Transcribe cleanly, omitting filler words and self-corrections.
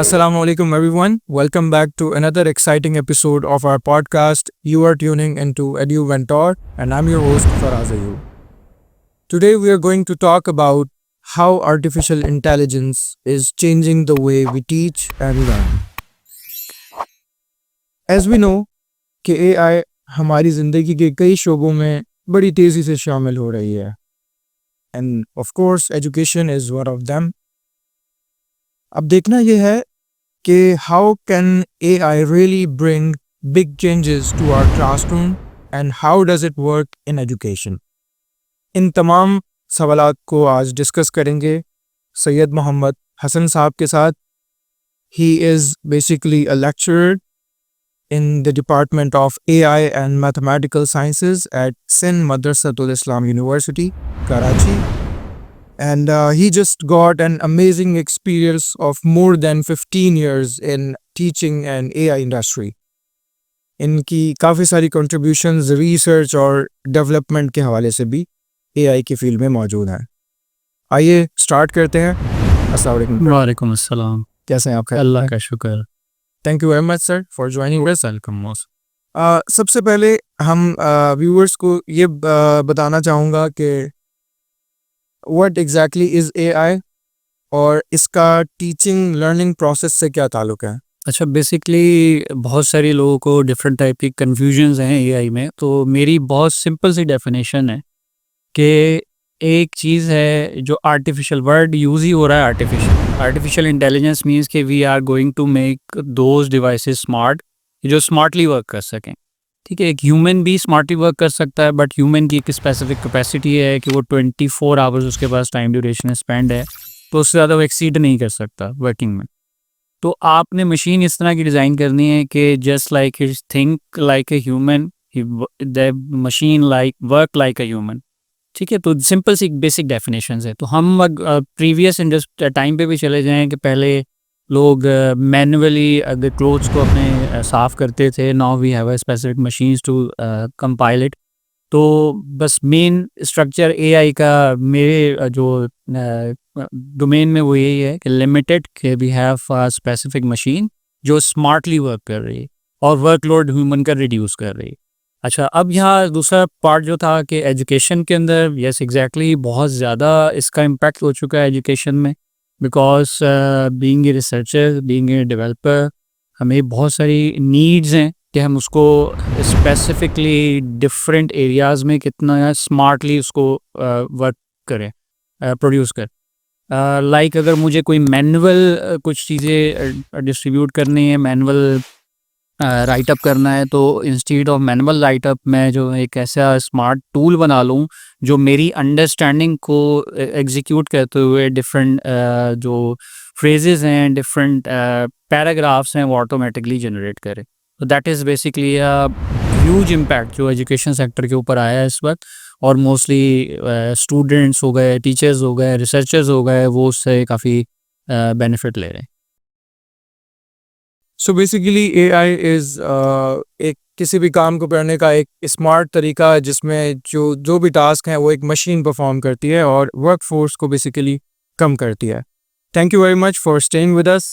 Assalamu alaikum, everyone. Welcome back to another exciting episode of our podcast. You are tuning into Edu Ventor, and I'm your host, Faraz Ayub. Today, we are going to talk about how artificial intelligence is changing the way we teach and learn. As we know कि AI हमारी ज़िंदगी के कई शोबों में बड़ी तेज़ी से शामिल हो रही है. And of course, education is one of them. अब देखना यह है कि how can AI really bring big changes to our classroom and how does it work in education? इन तमाम सवालात को आज डिस्कस करेंगे सैयद मोहम्मद हसन साहब के साथ. He is basically a lecturer in the Department of AI and Mathematical Sciences at Sindh Madrasatul Islam University, Karachi. And he just got an amazing experience of more than 15 years in teaching and AI industry. इनकी काफ़ी सारी contributions research और development के हवाले से भी AI की field में मौजूद हैं. आइए स्टार्ट करते हैं. अस्सलाम वालेकुम. वालेकुम अस्सलाम. कैसे हैं आप? अल्लाह का शुक्र. Thank you very much sir for joining us. Welcome most. सबसे पहले हम व्यूअर्स को ये बताना चाहूँगा कि व्हाट एग्जैक्टली इज़ AI और इसका टीचिंग लर्निंग प्रोसेस से क्या ताल्लुक़ है? अच्छा, बेसिकली बहुत सारे लोगों को डिफरेंट टाइप की कन्फ्यूजन्स हैं AI में. तो मेरी बहुत सिंपल सी डेफिनेशन है कि एक चीज़ है जो आर्टिफिशियल वर्ड यूज़ ही हो रहा है. आर्टिफिशियल इंटेलिजेंस मीन्स कि we are going to make those devices smart जो स्मार्टली वर्क कर सकें. ठीक है, एक ह्यूमन भी स्मार्टली वर्क कर सकता है, बट ह्यूमन की एक स्पेसिफिक कैपेसिटी है कि वो 24 आवर्स उसके पास टाइम ड्यूरेशन स्पेंड है, तो उससे ज़्यादा वो एक्सीड नहीं कर सकता वर्किंग में. तो आपने मशीन इस तरह की डिज़ाइन करनी है कि just like it think like a human, the machine like work like a human. ठीक है, तो सिंपल सी बेसिक डेफिनेशंस है. तो हम प्रीवियस टाइम पे भी चले जाएं कि पहले लोग मैनुअली अगर क्लोथ्स को अपने साफ़ करते थे. Now we have a specific machines to compile it. तो बस मेन स्ट्रक्चर AI का मेरे जो डोमेन में वो यही है कि लिमिटेड कि we have a specific machine जो स्मार्टली वर्क कर रही है और वर्कलोड ह्यूमन का रिड्यूस कर रही है. अच्छा, अब यहाँ दूसरा पार्ट जो था कि एजुकेशन के अंदर, यस एग्जैक्टली, बहुत ज़्यादा इसका इम्पैक्ट हो चुका है एजुकेशन में. Because being a researcher, being a developer, हमें बहुत सारी नीड्स हैं कि हम उसको स्पेसिफिकली डिफरेंट एरियाज़ में कितना स्मार्टली उसको वर्क करें, प्रोड्यूस करें. लाइक अगर मुझे कोई मैनुअल कुछ चीज़ें डिस्ट्रीब्यूट करनी है, मैनुअल राइटअप करना है, तो इंस्टीड ऑफ मैनुअल राइटअप मैं जो एक ऐसा स्मार्ट टूल बना लूँ जो मेरी अंडरस्टैंडिंग को एग्जीक्यूट करते हुए डिफरेंट जो फ्रेजेस हैं, डिफरेंट पैराग्राफ्स हैं, वो ऑटोमेटिकली जनरेट करे. तो that is basically a huge impact जो एजुकेशन सेक्टर के ऊपर आया है इस वक्त. और मोस्टली स्टूडेंट्स हो गए, टीचर्स हो गए, रिसर्चर्स हो गए, वो उससे काफ़ी बेनिफिट ले रहे हैं. सो बेसिकली AI इज़ एक किसी भी काम को करने का एक स्मार्ट तरीका है जिसमें जो भी टास्क हैं वो एक मशीन परफॉर्म करती है और वर्क फोर्स को बेसिकली कम करती है. Thank you very much for staying with us.